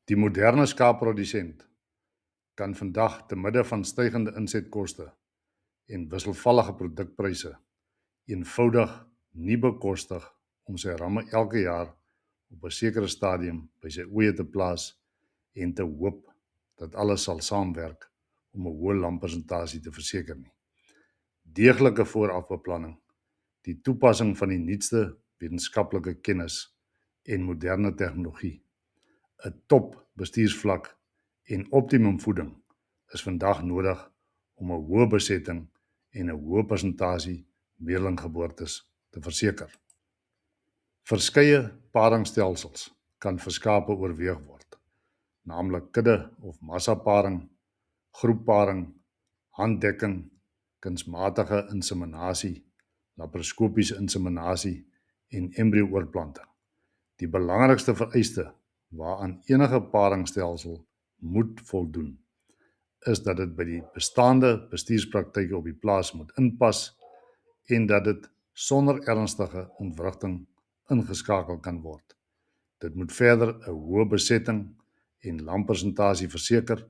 Die moderne skaapprodusent kan vandag te midde van stygende insetkoste en wisselvallige produkpryse eenvoudig nie bekostig om sy ramme elke jaar op 'n sekere stadium by sy oeye te plaas en te hoop dat alles sal saamwerk om 'n hoë landpersentasie te verseker nie. Deeglike voorafbeplanning, die toepassing van die nuutste wetenskaplike kennis en moderne tegnologie, 'n top bestuursvlak en optimum voeding is vandag nodig om 'n hoë besetting en 'n hoë persentasie meerlinggeboortes te verseker. Verskeie paringsstelsels kan vir skape oorweeg word, naamlik kudde of massaparing, groepparing, handdekking, kunsmatige inseminasie, laparoskopiese inseminasie en embrio-oorplanting. Die belangrikste vereiste waaraan enige paringsstelsel moet voldoen, is dat dit by die bestaande bestuurspraktyke op die plaas moet inpas en dat dit sonder ernstige ontwrigting ingeskakel kan word. Dit moet verder 'n hoë besetting en landpersentasie verseker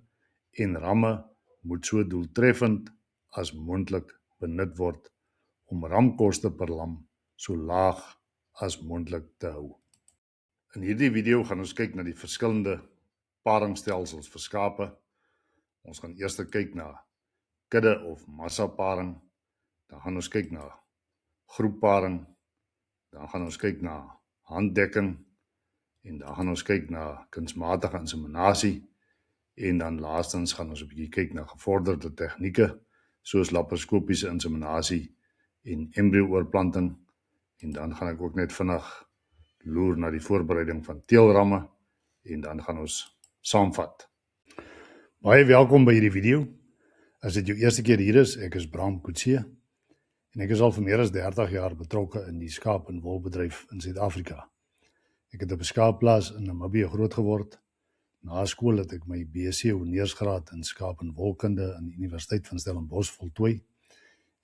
en ramme moet so doeltreffend as moontlik benut word om ramkoste per lam so laag as moontlik te hou. In hierdie video gaan ons kyk na die verskillende paringsstelsels vir skape. Ons gaan eers kyk na kudde of massaparing, dan gaan ons kyk na groepparing, dan gaan ons kyk na handdekking en dan gaan ons kyk na kunsmatige inseminasie en dan laastens gaan ons 'n bietjie kyk na gevorderde tegnieke soos laparoskopiese inseminasie en embrio-oorplanting en dan gaan ek ook net vinnig loer na die voorbereiding van teelramme en dan gaan ons saamvat. Baie welkom by hierdie video. As dit jou eerste keer hier is, ek is Bram Coetzee en ek is al vir meer as 30 jaar betrokke in die skaap- en wolbedryf in Suid-Afrika. Ek het op 'n skaapplaas in Namibië groot geword. Na skool het ek my BSc honeursgraad in skaap- en wolkunde aan die Universiteit van Stellenbosch voltooi.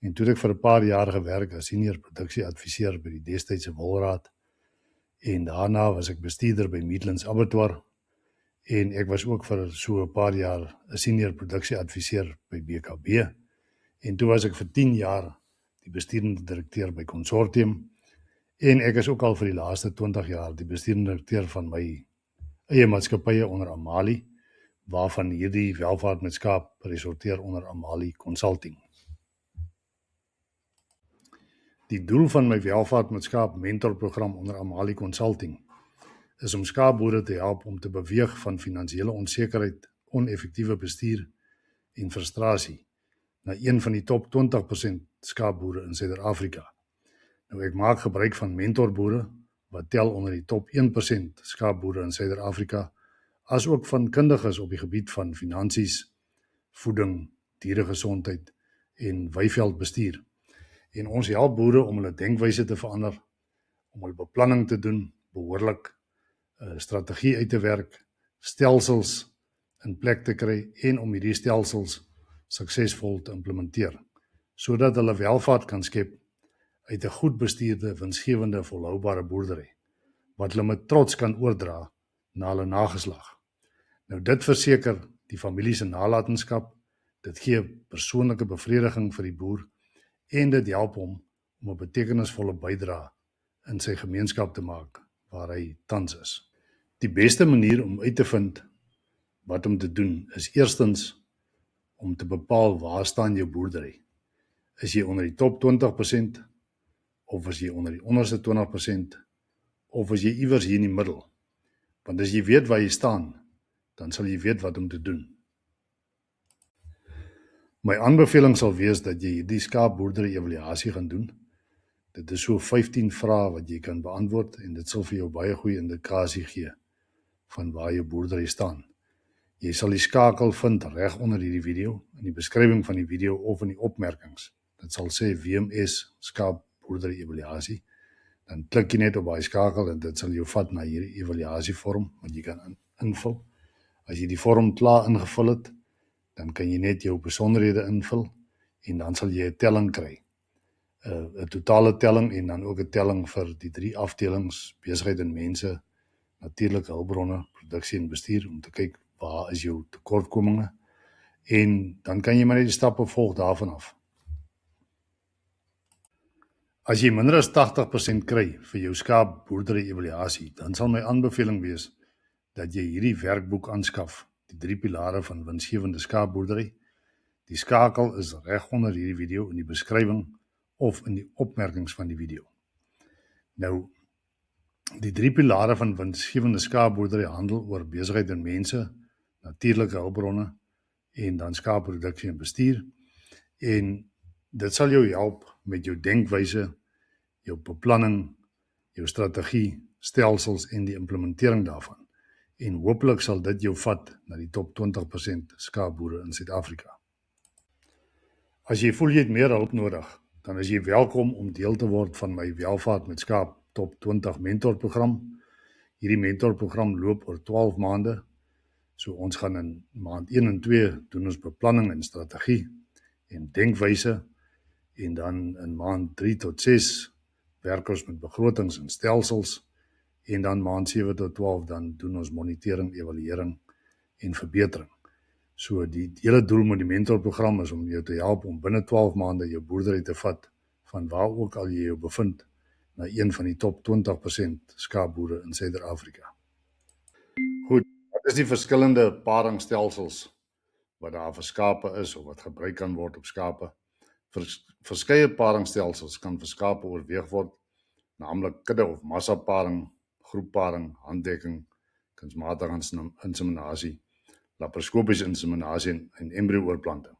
En toe het ek vir 'n paar jaar gewerk as senior produksieadviseur by die destydse Wolraad. En daarna was ek bestuurder by Midlands Abattoir en ek was ook vir so 'n paar jaar 'n senior produksieadviseur by BKB. En toe was ek vir 10 jaar die bestuurende direkteur by Consortium en ek is ook al vir die laaste 20 jaar die bestuurende direkteur van my eie maatskappye onder Amali, waarvan hierdie welvaart met skaap resorteer onder Amali Consulting. Die doel van my welvaart met skaap mentorprogram onder Amali Consulting is om skaapboere te help om te beweeg van finansiële onsekerheid, oneffektiewe bestuur en frustrasie na een van die top 20% skaapboere in Suid-Afrika. Nou ek maak gebruik van mentorboere wat tel onder die top 1% skaapboere in Suid-Afrika, as ook van kundiges op die gebied van finansies, voeding, dieregesondheid en weiveldbestuur. En ons help boere om hulle denkwyse te verander, om hulle beplanning te doen, behoorlik strategie uit te werk, stelsels in plek te kry en om hierdie stelsels suksesvol te implementeer, sodat hulle welvaart kan skep uit 'n goed bestuurde, winsgewende, volhoubare boerdery, wat hulle met trots kan oordra na hulle nageslag. Nou dit verseker die familie se nalatenskap, dit gee persoonlike bevrediging vir die boer en dit help hom om 'n betekenisvolle bydrae in sy gemeenskap te maak waar hy tans is. Die beste manier om uit te vind wat om te doen is eerstens om te bepaal waar staan jou boerdery. Is jy onder die top 20% of is jy onder die onderste 20% of is jy iewers hier in die middel? Want as jy weet waar jy staan, dan sal jy weet wat om te doen. My aanbeveling sal wees dat jy die skaapboerdery evaluasie gaan doen. Dit is so 15 vrae wat jy kan beantwoord en dit sal vir jou baie goeie indikasie gee van waar jou boerdery staan. Jy sal die skakel vind reg onder hierdie video, in die beskrywing van die video of in die opmerkings. Dit sal sê WMS skaapboerdery evaluasie. Dan klik jy net op daai skakel en dit sal jou vat na hierdie evaluasievorm wat jy kan invul. As jy die vorm klaar ingevul het, dan kan jy net jou besonderhede invul en dan sal jy 'n telling kry. 'n totale telling en dan ook 'n telling vir die 3 afdelings, besigheid en mense, natuurlike hulpbronne, produksie en bestuur, om te kyk waar is jou tekortkominge, en dan kan jy maar net die stappe volg daarvan af. As jy minder as 80% kry vir jou skaapboerdery evaluasie, dan sal my aanbeveling wees dat jy hierdie werkboek aanskaf, die 3 pilare van winsgewende skaapboerdery. Die skakel is reg onder hierdie video in die beskrywing of in die opmerkings van die video. Nou, die 3 pilare van winsgewende skaapboerdery handel oor besigheid en mense, natuurlike hulpbronne en dan skaapproduksie en bestuur. En dit sal jou help met jou denkwyse, jou beplanning, jou strategie, stelsels en die implementering daarvan. En hopelik sal dit jou vat na die top 20% skaapboere in Suid-Afrika. As jy voel jy het meer hulp nodig, dan is jy welkom om deel te word van my Welvaart met Skaap Top 20 mentorprogram. Hierdie mentorprogram loop oor 12 maande. So ons gaan in maand 1 en 2 doen ons beplanning en strategie en denkwyse, en dan in maand 3 tot 6 werk ons met begrotings en stelsels, en dan maand 7 tot 12 dan doen ons monitering, evaluering en verbetering. So die hele doel met die mentorprogram is om jou te help om binne 12 maande jou boerdery te vat, van waar ook al jy jou bevind, na een van die top 20% skaapboere in Suider-Afrika. Goed, wat is die verskillende paringstelsels wat daar vir skape is, of wat gebruik kan word op skape? Verskeie paringstelsels kan vir skape oorweeg word, naamlik kudde of massaparing, groepparing, handdekking, kunsmatige inseminasie, laparoskopiese inseminasie en embryo-oorplanting.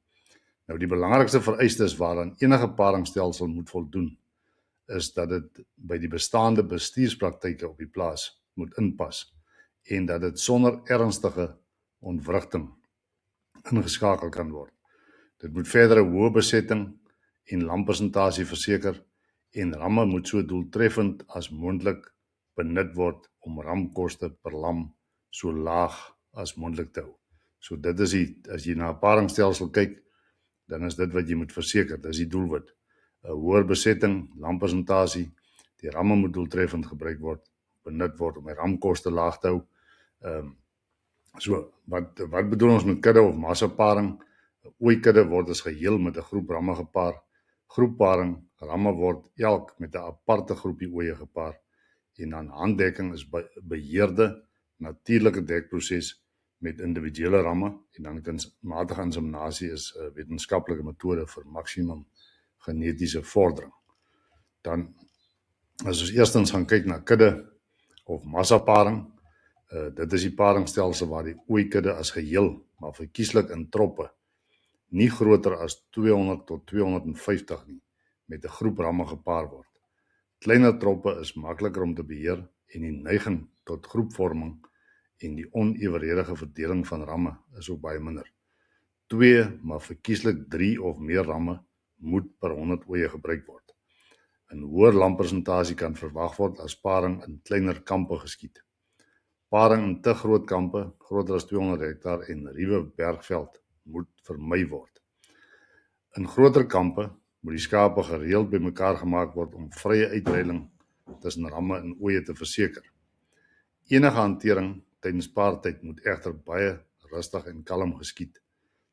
Nou die belangrikste vereistes waaraan enige paringstelsel moet voldoen, is dat dit by die bestaande bestuurspraktyke op die plaas moet inpas, en dat dit sonder ernstige ontwrigting ingeskakel kan word. Dit moet verder 'n hoë besetting en lampersentasie verseker, en ramme moet so doeltreffend as moontlik benut word om ramkoste per lam so laag as moontlik te hou. So dit is as jy na 'n paringstelsel kyk, dan is dit wat jy moet verseker, dis die doelwit. 'n Hoër besetting, lampersentasie, die ramme moet doeltreffend gebruik word, benut word om die ramkoste laag te hou. So wat bedoel ons met kudde of massaparing? 'n Ooikudde word as geheel met 'n groep ramme gepaar. Groepparing, ramme word elk met 'n aparte groepie ooe gepaar. En dan handdekking is beheerde, natuurlike dekproses met individuele ramme, en dan kunsmatige inseminasie is 'n wetenskaplike metode vir maksimum genetiese vordering. Dan, as ons eerstens gaan kyk na kudde of massaparing, dit is die paringstelsel waar die ooikudde as geheel, maar verkieslik in troppe, nie groter as 200 tot 250 nie, met 'n groep ramme gepaar word. Kleiner troppe is makliker om te beheer, en die neiging tot groepvorming en die oneweredige verdeling van ramme is ook baie minder. 2, maar verkieslik 3 of meer ramme moet per 100 ooe gebruik word. 'n Hoër lampersentasie kan verwag word as paring in kleiner kampe geskied. Paring in te groot kampe, groter as 200 hektaar en ruwe bergveld, moet vermy word. In groter kampe moet die skape gereeld bymekaar gemaak word om vrye uitreiling tussen ramme en ooe te verseker. Enige hantering tydens paartyd moet egter baie rustig en kalm geskied,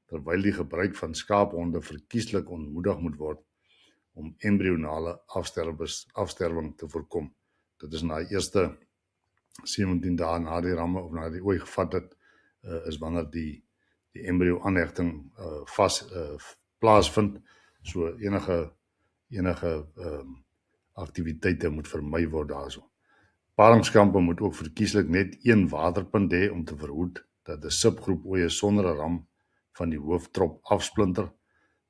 terwyl die gebruik van skaaphonde verkieslik ontmoedig moet word om embrionale afsterwing te voorkom. Dit is na die eerste 17 dae na die ramme of na die ooi gevat het, is wanneer die embryo aanhechting plaasvind. So enige aktiwiteite moet vermy word daarso. Paringskampe moet ook verkieslik net een waterpunt hê om te verhoed dat 'n subgroep ooe sonder 'n ram van die hoofdtrop afsplinter,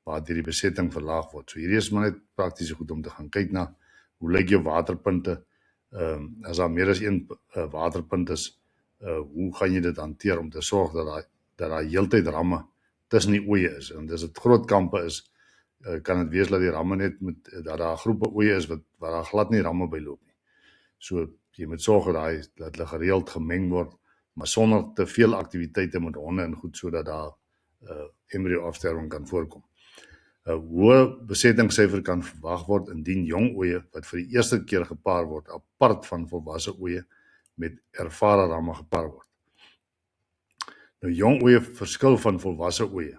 waardeur die besetting verlaag word. So hierdie is maar net praktiese goed om te gaan kyk na, hoe lyk jou waterpunte, as daar meer as een waterpunt is, hoe gaan jy dit hanteer om te sorg dat daar heeltyd ramme tussen die ooe is, en as dit groot kampe is, kan dit wees dat die ramme net dat daar groepe ooe is waar daar glad nie ramme byloop nie. So jy moet sorg dat hulle gereeld gemeng word, maar sonder te veel aktiwiteite met honde en goed, sodat daar embryo afsterwing kan voorkom. 'n Hoë besettingssyfer kan verwag word indien jong ooe wat vir die eerste keer gepaar word apart van volwasse ooe met ervare ramme gepaar word. Nou jong oeye verskil van volwasse oeye.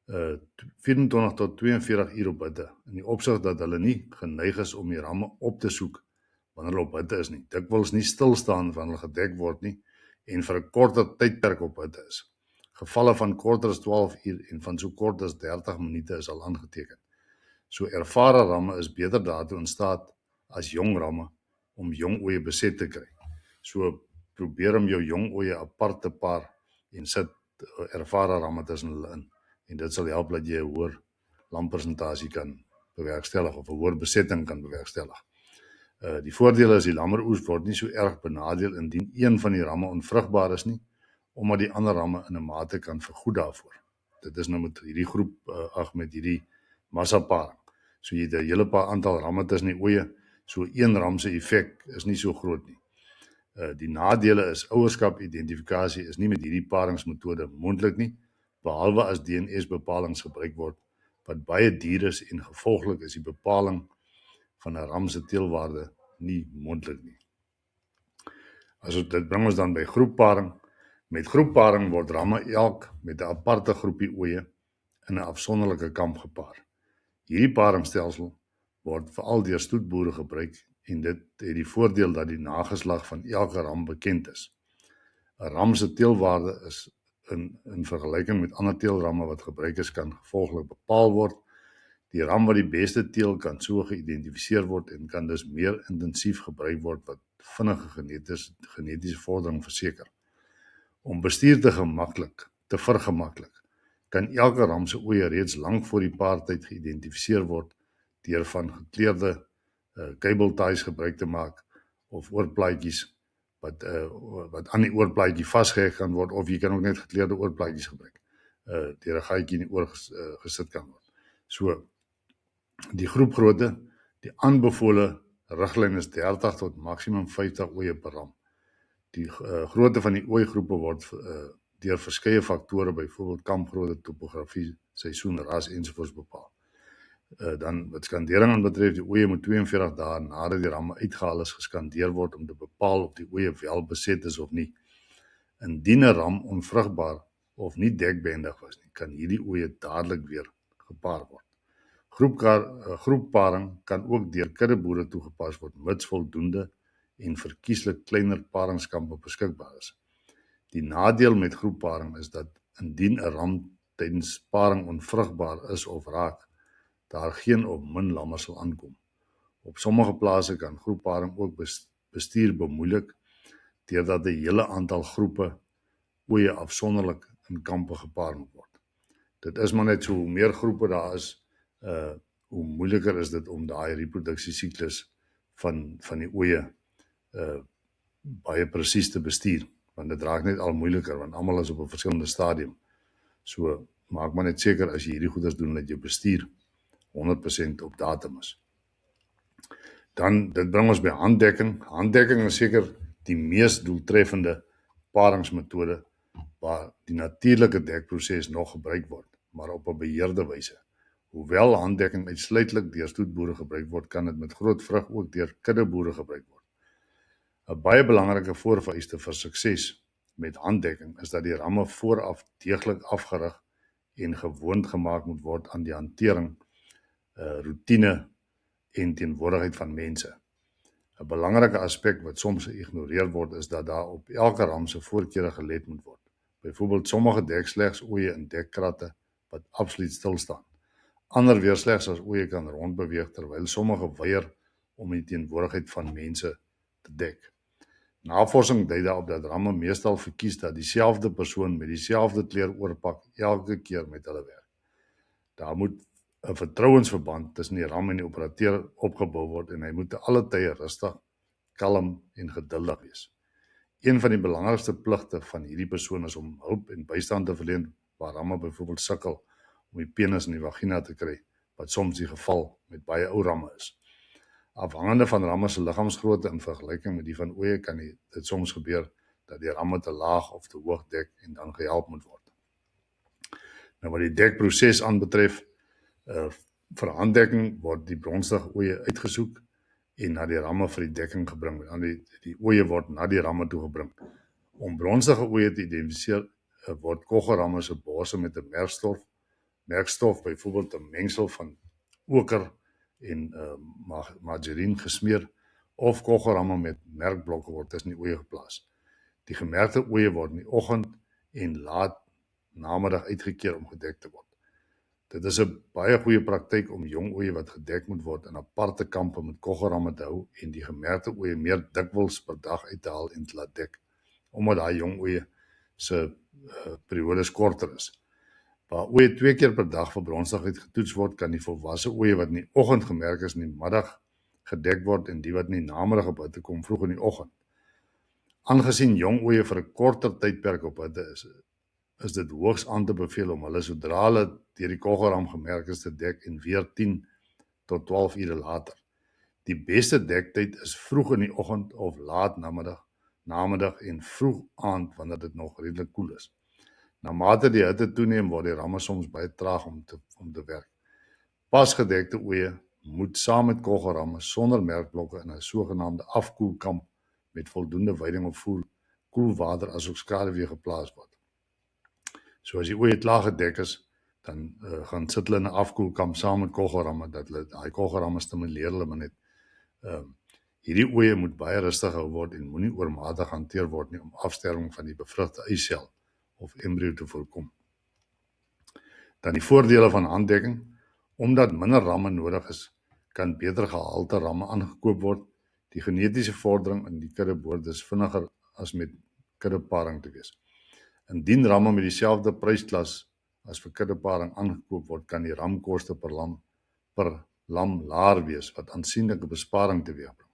24 tot 42 uur op hitte, in die opsig dat hulle nie geneig is om die ramme op te soek wanneer hulle op hitte is nie. Dikwels nie stilstaan wanneer hulle gedek word nie en vir 'n korter tydperk op hitte is. Gevalle van korter as 12 uur en van so kort as 30 minute is al aangeteken. So ervare ramme is beter daartoe in staat as jong ramme om jong oeye beset te kry. So probeer om jou jong oeye apart te paar en sit ervare ramme tussen hulle in. En dit sal help dat jy 'n hoër lampersentasie kan bewerkstellig of 'n hoër besetting kan bewerkstellig. Die voordele is die lammeroes word nie so erg benadeel indien een van die ramme onvrugbaar is nie, omdat die ander ramme in 'n mate kan vergoed daarvoor. Dit is nou met hierdie groep, met hierdie massaparing. So jy het 'n hele paar aantal ramme tussen die oeye, so een ram se effek is nie so groot nie. Die nadele is ouerskap identifikasie is nie met hierdie paringsmetode moontlik nie, behalwe as DNS-bepalings gebruik word, wat baie duur is en gevolglik is die bepaling van 'n ram se teelwaarde nie moontlik nie. Dit bring ons dan by groepparing. Met groepparing word ramme elk met 'n aparte groepie oeye in 'n afsonderlike kamp gepaar. Hierdie paringsstelsel word veral deur stoetboere gebruik en dit het die voordeel dat die nageslag van elke ram bekend is. 'n Ram se teelwaarde is in vergelyking met ander teelramme wat gebruik is, kan gevolglik bepaal word. Die ram wat die beste teel kan so geïdentifiseer word en kan dus meer intensief gebruik word wat vinnige genetiese vordering verseker. Om bestuur te vergemaklik, kan elke ram se oeye reeds lank voor die paartyd geïdentifiseer word deur van gekleurde cable ties gebruik te maak of oorplaatjies wat aan die oorplaatjie vasgeheg kan word, of jy kan ook net gekleurde oorplaatjies gebruik, deur 'n gaatjie in die oor gesit kan word. So, die groepgrootte, die aanbevole riglyn is 30 tot maksimum 50 oeye per ram. Die grootte van die ooigroepe word deur verskeie faktore, byvoorbeeld kampgrootte, topografie, seisoen, ras ensovoorts bepaal. Dan wat skandering aanbetref, die oeye moet 42 dae nadat die ramme uitgehaal is geskandeer word om te bepaal of die oeye wel beset is of nie. Indien 'n ram onvrugbaar of nie dekbehendig was nie, kan hierdie oeye dadelik weer gepaar word. Groepparing kan ook deur kuddeboere toegepas word, mits voldoende en verkieslik kleiner paringskampe beskikbaar is. Die nadeel met groepparing is dat indien 'n ram tydens paring onvrugbaar is of raak, daar geen of min lamme sal aankom. Op sommige plase kan groepparing ook bestuur bemoeilik deurdat 'n hele aantal groepe oeye afsonderlik in kampe gepaar moet word. Dit is maar net so, hoe meer groepe daar is, hoe moeiliker is dit om daai reproduksiesiklus van die oeye baie presies te bestuur, want dit raak net al moeiliker, want almal is op 'n verskillende stadium. So, maak maar net seker as jy hierdie goeders doen, dat jou bestuur 100% op datum is. Dan, dit bring ons by handdekking. Handdekking is seker die mees doeltreffende paringsmetode waar die natuurlike dekproses nog gebruik word, maar op 'n beheerde wyse. Hoewel handdekking uitsluitlik deur stoetboere gebruik word, kan dit met groot vrug ook deur kuddeboere gebruik word. 'n Baie belangrike voorvereiste vir sukses met handdekking is dat die ramme vooraf deeglik afgerig en gewoond gemaak moet word aan die hantering, roetine en teenwoordigheid van mense. 'n Belangrike aspek wat soms geïgnoreer word is dat daar op elke ram se voorkeure gelet moet word. Byvoorbeeld sommige dek slegs oeye in dekkratte wat absoluut stil staan. Ander weer slegs as oeye kan rondbeweeg, terwyl sommige weier om die teenwoordigheid van mense te dek. Navorsing dui daarop dat ramme meestal verkies dat dieselfde persoon met dieselfde kleur oorpak elke keer met hulle werk. Daar moet 'n vertrouensverband tussen die ram en die operateur opgebou word en hy moet te alle tye rustig, kalm en geduldig wees. Een van die belangrikste pligte van hierdie persoon is om hulp en bystand te verleen waar ramme byvoorbeeld sukkel om die penis in die vagina te kry, wat soms die geval met baie ou ramme is. Afhangende van ramme se liggaamsgrootte in vergelyking met die van oeye kan dit soms gebeur dat die ramme te laag of te hoog dek en dan gehelp moet word. Nou wat die dekproses aanbetref, vir handdekking word die bronstige oeye uitgesoek en na die ramme vir die dekking gebring word. Die oeye word na die ramme toe gebring. Om bronstige oeye te identifiseer, word koggeramme se borse met 'n merkstof, byvoorbeeld 'n mengsel van oker en margarine gesmeer, of koggeramme met merkblokke word tussen die oeye geplaas. Die gemerkte oeye word in die oggend en laat namiddag uitgekeer om gedek te word. Dit is 'n baie goeie praktyk om jong oeye wat gedek moet word in aparte kampe met koggeramme te hou en die gemerkte oeye meer dikwels per dag uit te haal en te laat dek, omdat daai jong oeye se periodes korter is. Waar oeye 2 keer per dag vir bronstigheid getoets word, kan die volwasse oeye wat in die oggend gemerk is in die middag gedek word en die wat in die namiddag op hitte kom vroeg in die oggend. Aangesien jong oeye vir 'n korter tydperk op hitte is dit hoogs aan te beveel om hulle sodra hulle deur die koggeram gemerk is te dek en weer 10 tot 12 ure later. Die beste dektyd is vroeg in die oggend of laat namiddag en vroeg aand wanneer dit nog redelik koel is. Na mate die hitte toeneem, word die ramme soms baie traag om te werk. Pasgedekte oeye moet saam met koggeramme sonder merkblokke in 'n sogenaamde afkoelkamp met voldoende veiding of koelwater asook skaduwee geplaas word. So as die oeye klaar gedek is, dan gaan sit hulle in 'n afkoelkamp saam met koggeramme, dat hulle daai koggeramme stimuleer hulle maar net. Hierdie oeye moet baie rustig gehou word en moenie oormatig hanteer word nie om afsterwing van die bevrugte eisel of embrio te voorkom. Dan die voordele van handdekking. Omdat minder ramme nodig is, kan beter gehalte ramme aangekoop word. Die genetiese vordering in die kudde behoort dus vinniger as met kuddeparing te wees. Indien ramme met dieselfde prysklas as vir kuddeparing aangekoop word, kan die ramkoste per lam laer wees, wat aansienlike besparing teweegbring.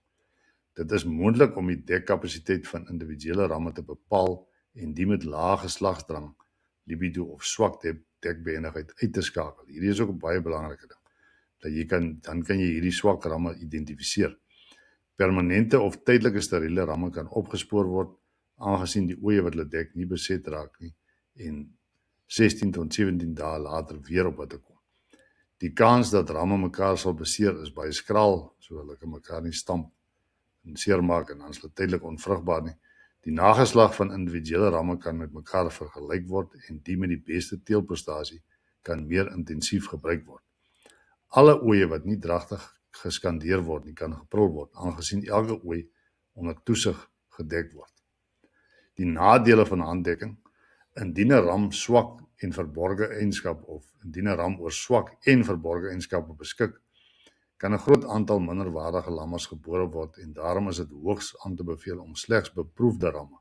Dit is moontlik om die dekkapasiteit van individuele ramme te bepaal en die met lae geslagsdrang, libido of swak dekbehendigheid uit te skakel. Hierdie is ook 'n baie belangrike ding. Dan kan jy hierdie swak ramme identifiseer. Permanente of tydelike steriele ramme kan opgespoor word, aangesien die oeye wat hulle dek nie beset raak nie en 16 tot 17 dae later weer op hitte kom. Die kans dat ramme mekaar sal beseer is baie skraal, so hulle kan mekaar nie stamp en seermaak en dan is hulle tydelik onvrugbaar nie. Die nageslag van individuele ramme kan met mekaar vergelyk word en die met die beste teelprestasie kan meer intensief gebruik word. Alle oeye wat nie dragtig geskandeer word nie, kan geprul word, aangesien elke ooi onder toesig gedek word. Die nadele van handdekking. Indien 'n ram swak en verborge eienskappe of indien 'n ram oor swak en verborge eienskappe beskik, kan 'n groot aantal minderwaardige lammers gebore word en daarom is dit hoogs aan te beveel om slegs beproefde ramme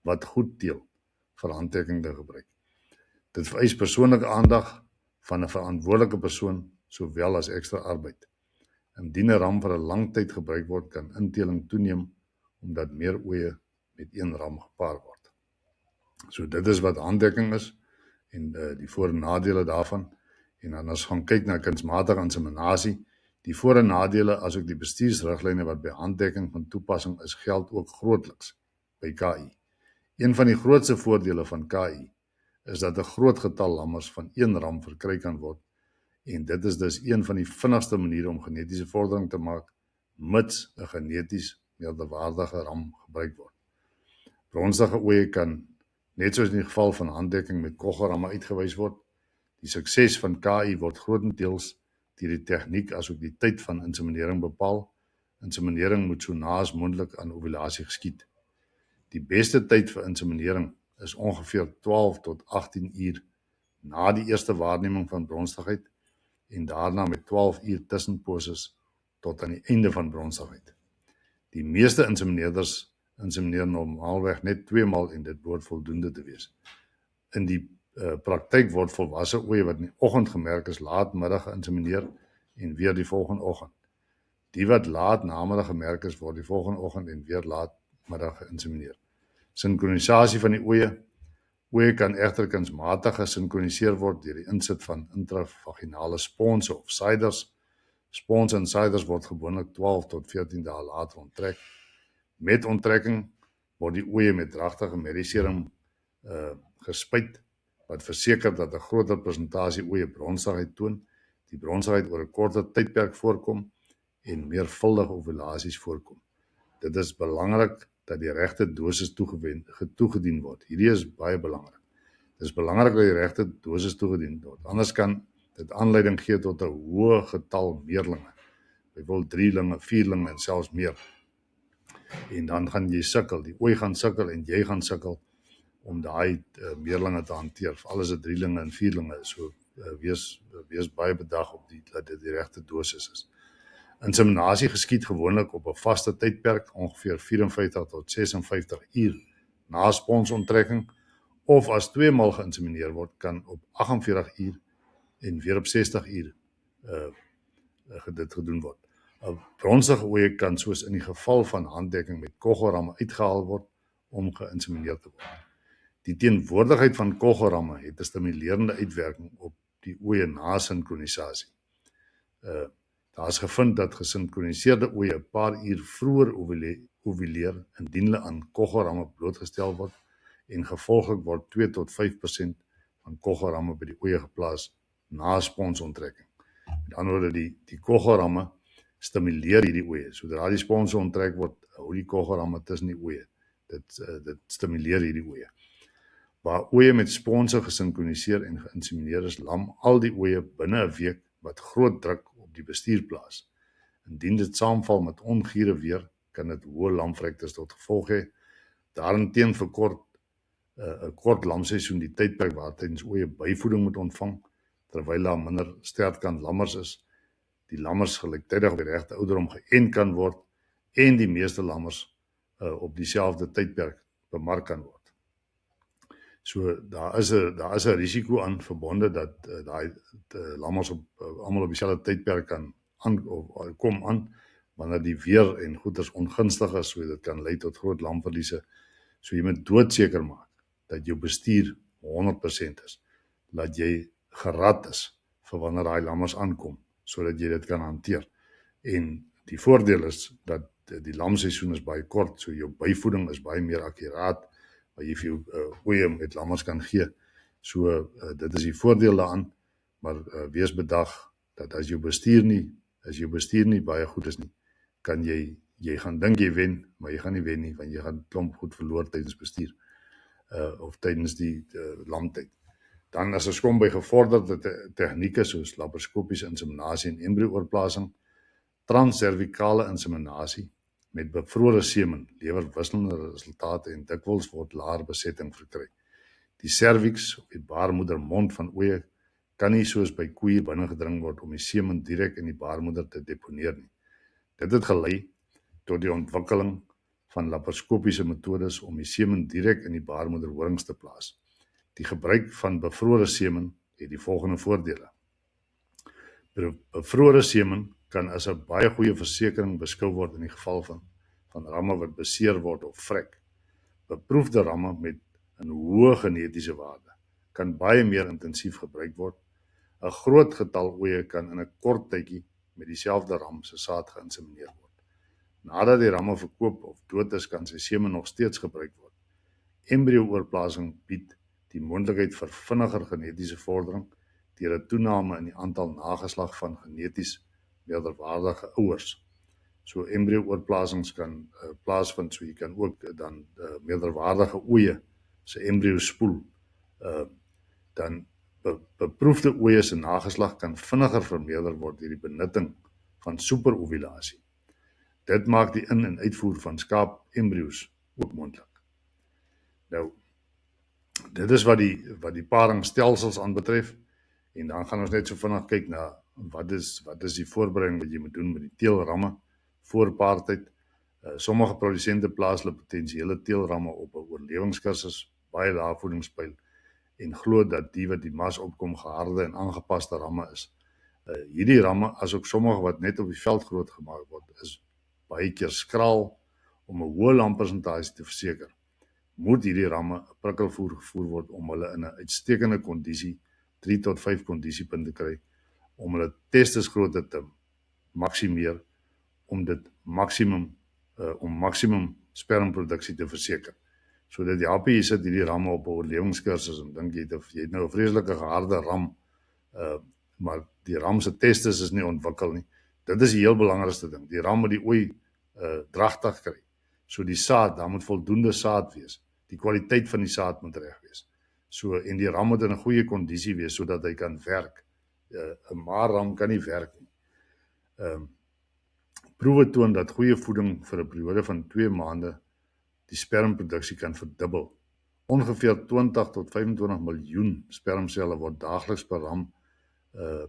wat goed teel vir handdekking te gebruik. Dit vereis persoonlike aandag van 'n verantwoordelike persoon sowel as ekstra arbeid. Indien 'n ram vir 'n lang tyd gebruik word, kan inteling toeneem omdat meer oeye met een ram gepaar word. So dit is wat handdekking is en die voor- en nadele daarvan. En dan as gaan kyk na kunsmatige inseminasie, die voor- en nadele asook die bestuursriglyne wat by handdekking van toepassing is, geld ook grootliks by KI. Een van die grootste voordele van KI is dat 'n groot getal lammers van een ram verkry kan word en dit is dus een van die vinnigste maniere om genetiese vordering te maak, mits 'n geneties meerderwaardige ram gebruik word. Bronstige oeye kan, net soos in die geval van handdekking met koggeramme uitgewys word. Die sukses van KI word grootendeels deur die tegniek asook die tyd van inseminering bepaal. Inseminering moet so na as moontlik aan ovulasie geskied. Die beste tyd vir inseminering is ongeveer 12 tot 18 uur na die eerste waarneming van bronstigheid en daarna met 12 uur tussenposes tot aan die einde van bronstigheid. Die meeste insemineerders insemineer normaalweg net 2 maal en dit behoort voldoende te wees. In die praktyk word volwasse oeye wat in die oggend gemerk is laatmiddag geïnsemineer en weer die volgende oggend. Die wat laat namiddag gemerk is, word die volgende oggend en weer laatmiddag geïnsemineer. Sinkronisasie van die oeye. Oeye kan egter kunsmatig gesinkroniseer word deur die insit van intravaginale sponse of siders. Sponse en siders word gewoonlik 12 tot 14 dae later onttrek. Met onttrekking word die oeye met dragtige medisering gespuit, wat verseker dat 'n groter persentasie oeye bronstigheid toon, die bronstigheid oor 'n korter tydperk voorkom en meervuldige ovulasies voorkom. Dit is belangrik dat die regte dosis toegedien word. Hierdie is baie belangrik. Dit is belangrik dat die regte dosis toegedien word. Anders kan dit aanleiding gee tot 'n hoë getal meerlinge. Byvoorbeeld 3 linge, 4 linge en selfs meer. En dan gaan jy sukkel, die ooi gaan sukkel en jy gaan sukkel om daai meerlinge te hanteer. Alles is 3 linge en 4 linge, so wees baie bedag op dat dit die regte dosis is. Inseminasie geskied gewoonlik op 'n vaste tydperk, ongeveer 54 tot 56 uur na sponsontrekking, of as 2 maal geïnsemineer word, kan op 48 uur en weer op 60 uur dit gedoen word. 'n Bronstige ooi kan soos in die geval van handdekking met koggelramme uitgehaal word om geïnsemineer te word. Die teenwoordigheid van koggelramme het 'n stimulerende uitwerking op die ooi na sinkronisasie. Daar is gevind dat gesinkroniseerde ooi 'n paar uur vroeër ovuleer indien hulle aan koggelramme blootgestel word en gevolglik word 2 tot 5% van koggelramme by die ooi geplaas na sponsontrekking. Met ander woorde, die koggelramme stimuleer hierdie ooi. Sodra die spons onttrek word, hou die koggelramme tussen die ooi. Dit stimuleer hierdie ooi. Waar ooi met sponse gesinkroniseer en geïnsemineer is, lam al die ooi binne 'n week wat groot druk op die bestuur plaas. Indien dit saamval met ongure weer, kan dit hoë lamvrektes tot gevolg hê. Daarenteen verkort 'n kort lamseisoen die tydperk waartydens ooi byvoeding moet ontvang, terwyl daar minder sterkant lammers is, die lammers gelyktydig op die regte ouderdom geënt kan word en die meeste lammers op dieselfde tydperk bemark kan word. So daar is 'n risiko aan verbonde dat daai lammers almal op dieselfde tydperk kom aan wanneer die weer en goeders ongunstig is, so dit kan lei tot groot lamverliese. So jy moet doodseker maak dat jou bestuur 100% is, dat jy gerad is vir wanneer daai lammers aankom, sodat jy dit kan hanteer. En die voordeel is dat die lamseisoen is baie kort, so jou byvoeding is baie meer akkuraat, waar jy vir jou ooi met lammers kan gee. So dit is die voordeel daaraan, maar wees bedag dat as jou bestuur nie baie goed is nie, kan jy gaan dink jy wen, maar jy gaan nie wen nie, want jy gaan klomp goed verloor tydens bestuur of tydens die lamtyd. Dan as ons kom by gevorderde tegnieke soos laparoskopiese inseminasie en embryo-oorplasing, transservikale inseminasie met bevrore semen lewer wisselende resultate en dikwels word laer besetting verkry. Die serviks of die baarmoedermond van oeye kan nie soos by koeie binnengedring word om die semen direk in die baarmoeder te deponeer nie. Dit het gelei tot die ontwikkeling van laparoskopiese metodes om die semen direk in die baarmoederhorings te plaas. Die gebruik van bevrore semen het die volgende voordele. Bevrore semen kan as 'n baie goeie versekering beskou word in die geval van ramme wat beseer word of vrek. Beproefde ramme met 'n hoë genetiese waarde kan baie meer intensief gebruik word. 'n Groot getal oeye kan in 'n kort tydjie met dieselfde ram se saad geïnsemineer word. Nadat die ramme verkoop of dood is, kan sy semen nog steeds gebruik word. Embryo-oorplasing bied die moontlikheid vir vinniger genetiese vordering deur 'n toename in die aantal nageslag van geneties meerderwaardige ouers. So embryo-oorplasings kan plaasvind, so jy kan ook dan meerderwaardige oeye se embryo spoel. Dan beproefde oeye se nageslag kan vinniger vermeerder word deur die benutting van superovulasie. Dit maak die in- en uitvoer van skaap-embryo's ook moontlik. Nou, dit is wat die paringstelsels aanbetref, en dan gaan ons net so vinnig kyk na wat is die voorbereiding wat jy moet doen met die teelramme voor paartyd. Sommige produsente plaas hulle potensiële teelramme op 'n oorlewingskursus, baie lae voedingspyl, en glo dat die wat die mas opkom geharde en aangepaste ramme is. Hierdie ramme, asook sommige wat net op die veld groot gemaak word, is baie keer skraal om 'n hoë lampersentasie te verseker. Moet hierdie ramme 'n prikkelvoer gevoer word om hulle in 'n uitstekende kondisie, 3 tot 5 kondisiepunte kry, om hulle testisgrootte te maksimeer, om maksimum spermproduksie te verseker. So dit help jy sit hierdie ramme op 'n oorlewingskursus en dink jy het nou 'n vreeslike geharde ram, maar die ram se testis is nie ontwikkel nie. Dit is die heel belangrikste ding. Die ram moet die ooi dragtig kry. So die saad, daar moet voldoende saad wees. Die kwaliteit van die saad moet reg wees. So en die ram moet in 'n goeie kondisie wees sodat hy kan werk. 'n Maar-ram kan nie werk nie. Proewe toon dat goeie voeding vir 'n periode van 2 maande die spermproduksie kan verdubbel. Ongeveer 20 tot 25 miljoen spermselle word daagliks per ram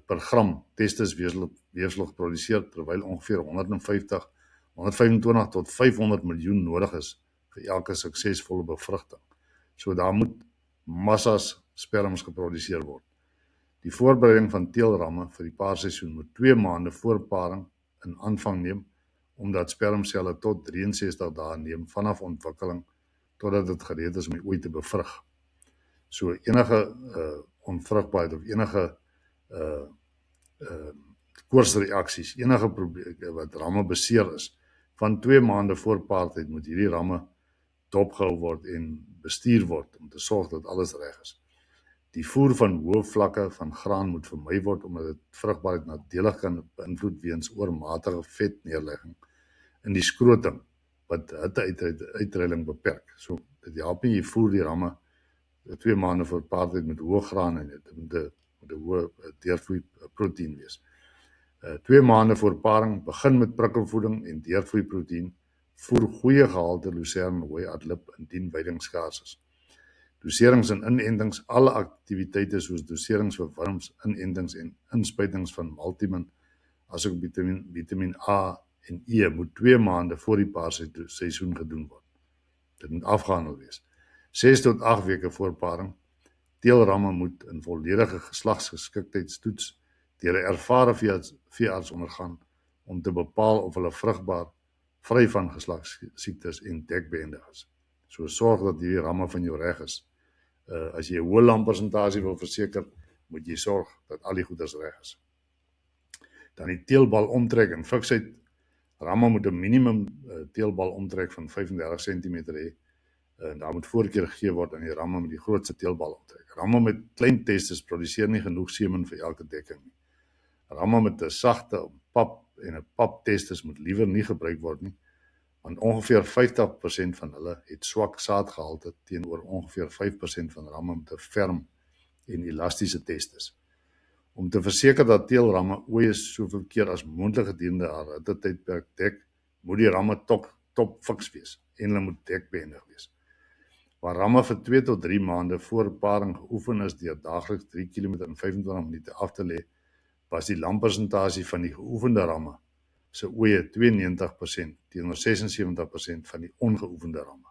per gram testisweefsel geproduseer, terwyl ongeveer 125 tot 500 miljoen nodig is vir elke suksesvolle bevrugting. So daar moet massas sperms geproduseer word. Die voorbereiding van teelramme vir die paarseisoen moet 2 maande voor paring in aanvang neem, omdat spermselle tot 63 dae neem vanaf ontwikkeling totdat dit gereed is om die ooi te bevrug. So enige onvrugbaarheid of enige koorsreaksies, enige probleem wat ramme beseer is, van 2 maande voor paartyd moet hierdie ramme dopgehou word en bestuur word om te sorg dat alles reg is. Die voer van hoë vlakke van graan moet vermy word omdat dit vrugbaarheid nadelig kan beïnvloed weens oormatige vetneerlegging in die skrotum wat hitteuitreiling beperk. So dit help nie jy voer die ramme 2 maande voor paartyd met hoë graan en dit moet 'n hoë deurvloei proteïen wees. 2 maande voor paring begin met prikkelvoeding en deurvloei proteïen. Voer goeie gehalte lucerne hooi ad lib indien veiding skaars is. Doserings en inentings, alle aktiwiteite soos doserings vir wurms, inentings en inspuitings van multimin, asook vitamien A en E moet 2 maande voor die paarseisoen gedoen word. Dit moet afgehandel wees. 6 tot 8 weke voor paring. Teelramme moet in volledige geslagsgeskiktheidstoets deur 'n ervare veearts ondergaan om te bepaal of hulle vrugbaar, vry van geslagsiektes en dekbehendig is. So sorg dat hierdie ramme van jou reg is. As jy 'n hoë lampersentasie wil verseker, moet jy sorg dat al die goeders reg is. Dan die teelbal omtrek en fiksheid. Ramme moet 'n minimum teelbal omtrek van 35 cm hê. Daar moet voorkeur gegee word aan die ramme met die grootste teelbal omtrek. Ramme met klein testis produseer nie genoeg semen vir elke dekking nie. Ramme met 'n sagte pap en 'n pap testis moet liewer nie gebruik word nie, want ongeveer 50% van hulle het swak saadgehalte teenoor ongeveer 5% van ramme met 'n ferm en elastiese testis. Om te verseker dat teelramme ooie soveel keer as moontlik gedurende haar hittetydperk dek, moet die ramme top fiks wees en hulle moet dekbehendig wees. Waar ramme vir 2 tot 3 maande voor paring geoefen is deur daagliks 3 km in 25 minute af te lê, was die lampersentasie van die geoefende ramme se ooie 92% teenoor 76% van die ongeoefende ramme.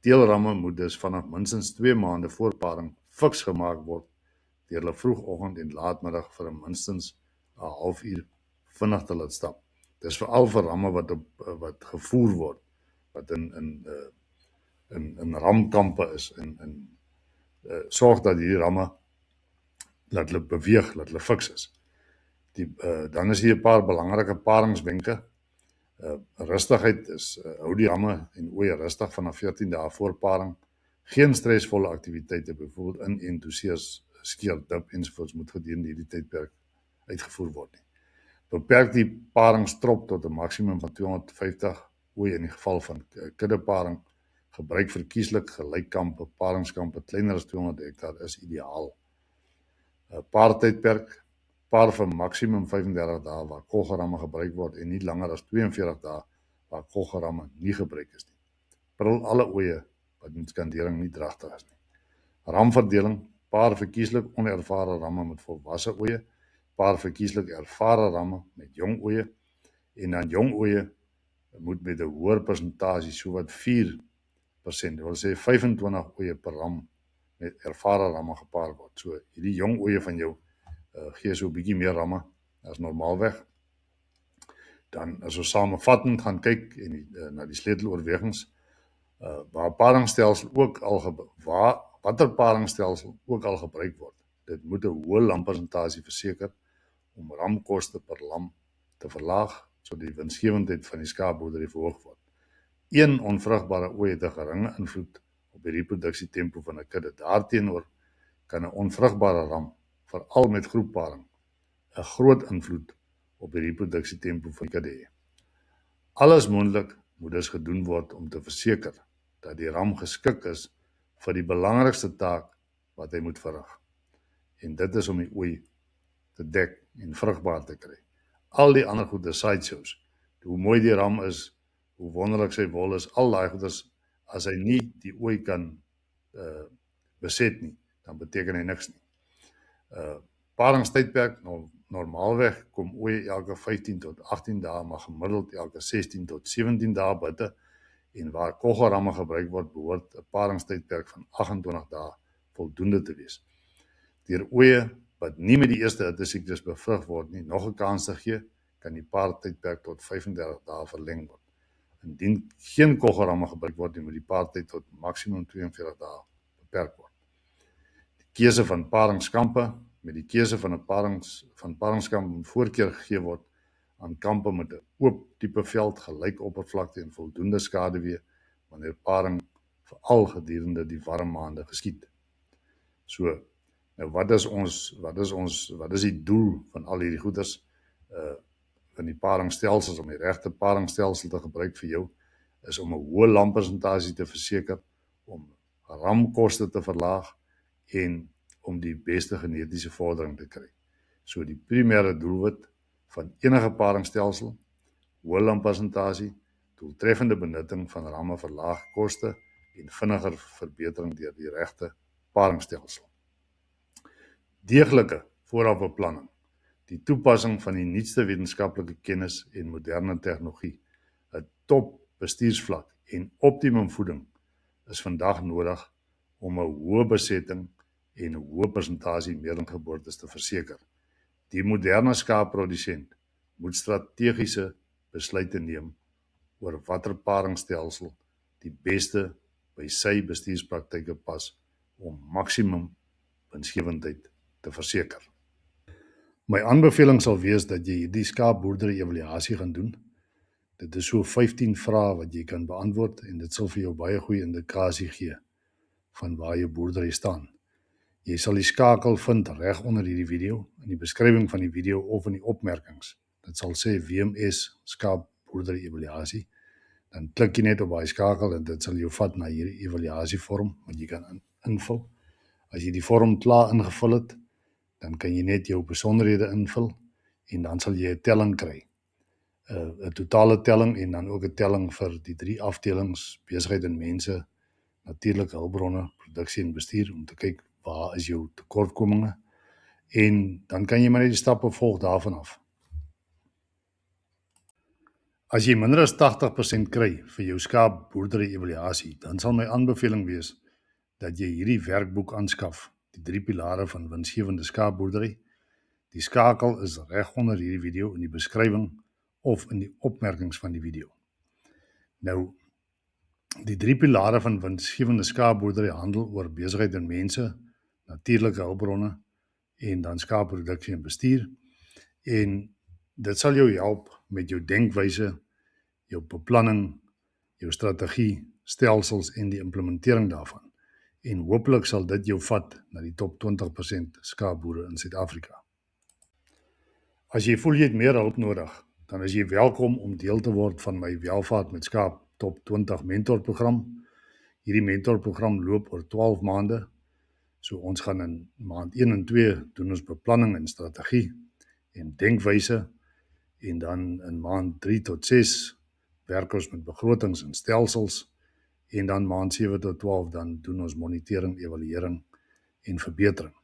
Teelramme moet dus vanaf minstens 2 maande voor paring fiks gemaak word deur hulle vroegoggend en laatmiddag vir minstens 'n halfuur vinnig te laat stap. Dis veral vir ramme wat gevoer word, wat in ramkampe is en sorg dat hierdie ramme laat hulle beweeg, laat hulle fiks is. Dan is hier 'n paar belangrike paringswenke. Rustigheid is hou die ramme en ooe rustig vanaf 14 dae voor paring. Geen stresvolle aktiwiteite, byvoorbeeld in en doseers, skeer, dip ensovoorts moet gedurende hierdie tydperk uitgevoer word nie. Beperk die paringstrop tot 'n maksimum van 250 ooe in die geval van kuddeparing. Gebruik verkieslik gelykkampe, paringskampe kleiner as 200 hektaar is ideaal. Paartydperk, paar vir maksimum 35 dae waar kolgeramme gebruik word en nie langer as 42 dae waar kolgeramme nie gebruik is nie. Prul alle ooe wat met skandering nie dragtig is nie. Ramverdeling, paar verkieslik onervare ramme met volwasse ooe, paar verkieslik ervare ramme met jong ooe en dan jong ooe moet met 'n hoër persentasie sowat 4%, dit wil sê 25 ooe per ram met ervare ramme gepaar word. So hierdie jong ooe van jou gee so 'n bietjie meer ramme as normaalweg. Dan as ons samevattend gaan kyk en na die sleuteloorwegings, watter paringsstelsel ook al gebruik word. Dit moet 'n hoë lampersentasie verseker om ramkoste per lam te verlaag sodat die winsgewendheid van die skaapboerdery verhoog word. Een onvrugbare ooi het 'n geringe invloed op die reproduksietempo van 'n kudde. Daarteenoor kan 'n onvrugbare ram, veral met groepparing, 'n groot invloed op die reproduksietempo van die kadee. Alles moontlik moet dus gedoen word om te verseker dat die ram geskik is vir die belangrikste taak wat hy moet verrig. En dit is om die ooi te dek en vrugbaar te kry. Al die ander goede sideshows, hoe mooi die ram is, hoe wonderlik sy wol is, al daai goeders, as hy nie die ooi kan beset nie, dan beteken hy niks nie. Paringstydperk, normaalweg kom ooi elke 15 tot 18 dae, maar gemiddeld elke 16 tot 17 dae buite, en waar koggelramme gebruik word, behoort 'n paringstydperk van 28 dae voldoende te wees. Deur oeye wat nie met die eerste hittesiektes bevrug word nie, nog 'n kans te gee, kan die paartydperk tot 35 dae verleng word. Indien geen koggelramme gebruik word nie, moet die paartyd tot maksimum 42 dae beperk word. Die keuse van paringskampe, met die keuse van 'n paringskamp moet voorkeur gegee word aan kampe met 'n oop tipe veld, gelyk oppervlakte en voldoende skaduwee wanneer paring veral gedurende die warm maande geskied. So, nou wat is die doel van al hierdie goeders van die paringstelsels, om die regte paringstelsel te gebruik vir jou, is om 'n hoë lampersentasie te verseker, om ramkoste te verlaag en om die beste genetiese vordering te kry. So die primêre doelwit van enige paringstelsel, hoë lampersentasie, doeltreffende benutting van ramme verlaag koste en vinniger verbetering deur die regte paringstelsel. Deeglike voorafbeplanning, die toepassing van die nuutste wetenskaplike kennis en moderne tegnologie, 'n top bestuursvlak en optimum voeding is vandag nodig om 'n hoë besetting en 'n hoë persentasie meerlinggeboortes te verseker. Die moderne skaapprodusent moet strategiese besluite neem oor watter paringstelsel die beste by sy bestuurspraktyke pas om maksimum winsgewendheid te verseker. My aanbeveling sal wees dat jy hierdie skaapboerdery evaluasie gaan doen. Dit is so 15 vrae wat jy kan beantwoord en dit sal vir jou baie goeie indikasie gee van waar jou boerdery staan. Jy sal die skakel vind reg onder hierdie video, in die beskrywing van die video of in die opmerkings. Dit sal sê WMS skaapboerdery evaluasie. Dan klik jy net op daai skakel en dit sal jou vat na hierdie evaluasievorm wat jy kan invul. As jy die vorm klaar ingevul het, dan kan jy net jou besonderhede invul en dan sal jy 'n telling kry. 'n totale telling en dan ook 'n telling vir die 3 afdelings, besigheid en mense, natuurlike hulpbronne, produksie en bestuur, om te kyk waar is jou tekortkominge, en dan kan jy maar net die stappe volg daarvan af. As jy minder as 80% kry vir jou skaapboerdery evaluasie, dan sal my aanbeveling wees dat jy hierdie werkboek aanskaf, die 3 pilare van winsgewende skaapboerdery. Die skakel is reg onder hierdie video in die beskrywing of in die opmerkings van die video. Nou, die 3 pilare van winsgewende skaapboerdery handel oor besigheid en mense, natuurlike hulpbronne en dan skaapproduksie en bestuur. En dit sal jou help met jou denkwyse, jou beplanning, jou strategie, stelsels en die implementering daarvan. En hopelik sal dit jou vat na die top 20% skaapboere in Suid-Afrika. As jy voel jy het meer hulp nodig, dan is jy welkom om deel te word van my Welvaart met Skaap Top 20 mentorprogram. Hierdie mentorprogram loop oor 12 maande. So ons gaan in maand 1 en 2 doen ons beplanning en strategie en denkwyse, en dan in maand 3 tot 6 werk ons met begrotings en stelsels, en dan maand 7 tot 12 dan doen ons monitering, evaluering en verbetering.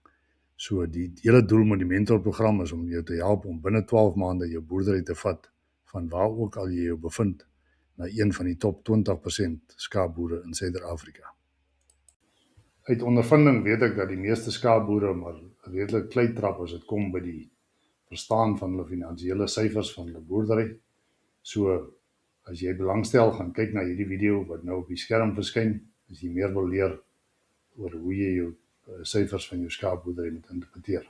So die hele doel met die mentorprogram is om jou te help om binne 12 maande jou boerdery te vat van waar ook al jy jou bevind na een van die top 20% skaapboere in Suid-Afrika. Uit ondervinding weet ek dat die meeste skaapboere maar redelik klei trap as dit kom by die verstaan van hulle finansiële syfers van hulle boerdery. So as jy belangstel, gaan kyk na hierdie video wat nou op die skerm verskyn, as jy meer wil leer oor hoe jy jou syfers van jou skaapboerdery moet interpreteer.